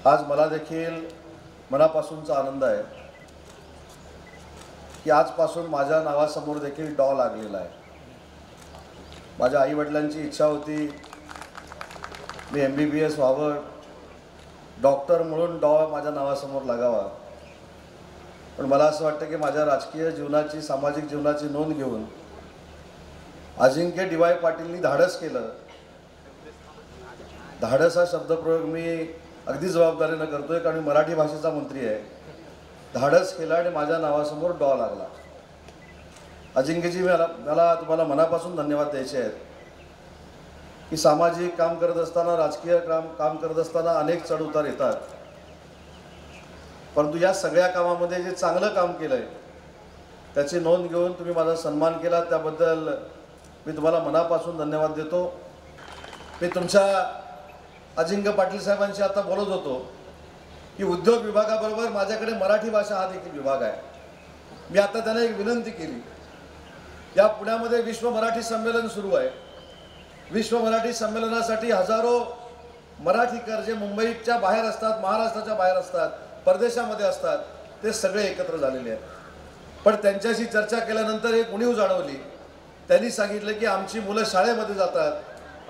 आज मला देखील मनापासूनचा आनंद आहे की आजपासून माझ्या नावासमोर देखील डॉ लागलेला आहे। माझ्या आईवडिलांची इच्छा होती मी MBBS व्हावं, डॉक्टर म्हणून डॉ माझ्या नावासमोर लागावा। पण मला असं वाटतं की माझ्या राजकीय जीवनाची, सामाजिक जीवनाची नोंद घेऊन अजिंक्य DY पाटीलनी धाडस केलं। धाडस हा शब्दप्रयोग मी अगदी जबाबदारीने करतोय कारण मी मराठी भाषेचा मंत्री आहे। धाडस केला आणि माझ्या नावासमोर डॉ लागला। अजिंक्यजी, मला तुम्हाला मनापासून धन्यवाद द्यायचे आहेत की सामाजिक काम करत असताना, राजकीय काम करत असताना अनेक चढउतार येतात, परंतु या सगळ्या कामामध्ये जे चांगलं काम केलंय त्याची नोंद घेऊन तुम्ही माझा सन्मान केला, त्याबद्दल मी तुम्हाला मनापासून धन्यवाद देतो। मी तुमच्या अजिंक्य पाटील साहेबांशी आता बोलत होतो की उद्योग विभागाबरोबर माझ्याकडे मराठी भाषा हा देखील विभाग आहे। मी आता त्यांना एक विनंती केली, या पुण्यामध्ये विश्व मराठी संमेलन सुरू आहे। विश्व मराठी संमेलनासाठी हजारो मराठीकर जे मुंबईच्या बाहेर असतात, महाराष्ट्राच्या बाहेर असतात, परदेशामध्ये असतात, ते सगळे एकत्र झालेले आहेत। पण त्यांच्याशी चर्चा केल्यानंतर एक उणीव जाणवली। त्यांनी सांगितलं की आमची मुलं शाळेमध्ये जातात,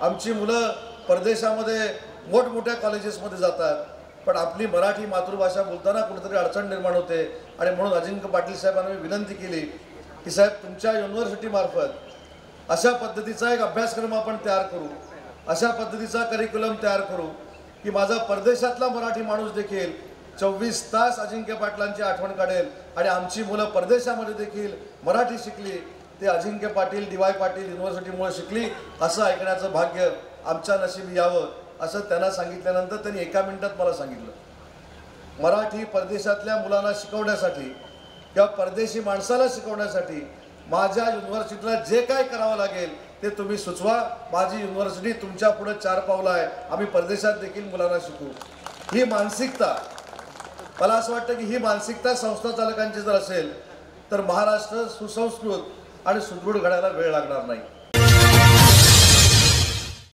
आमची मुलं परदेशामध्ये मोठमोठ्या कॉलेजेसमध्ये जातात, पण आपली मराठी मातृभाषा बोलताना कुठेतरी अडचण निर्माण होते। आणि म्हणून अजिंक्य पाटील साहेबांना मी विनंती केली की साहेब, तुमच्या युनिव्हर्सिटीमार्फत अशा पद्धतीचा एक अभ्यासक्रम आपण तयार करू, अशा पद्धतीचा करिक्युलम तयार करू की माझा परदेशातला मराठी माणूस देखील 24 तास अजिंक्य पाटलांची आठवण काढेल आणि आमची मुलं परदेशामध्ये देखील मराठी शिकली, ते अजिंक्य पाटील DY पाटील युनिव्हर्सिटीमुळे शिकली, असं ऐकण्याचं भाग्य आमच्या नशिबी यावं, असं त्यांना सांगितल्यानंतर त्यांनी एका मिनिटात मला सांगितलं, मराठी परदेशातल्या मुलांना शिकवण्यासाठी किंवा परदेशी माणसाला शिकवण्यासाठी माझ्या युनिव्हर्सिटीला जे काय करावं लागेल ते तुम्ही सुचवा। माझी युनिव्हर्सिटी तुमच्या पुढे 4 पावलं आहे, आम्ही परदेशात देखील मुलांना शिकू। ही मानसिकता, मला असं वाटतं की ही मानसिकता संस्था चालकांची जर असेल तर महाराष्ट्र सुसंस्कृत आणि सुदृढ घडायला वेळ लागणार नाही।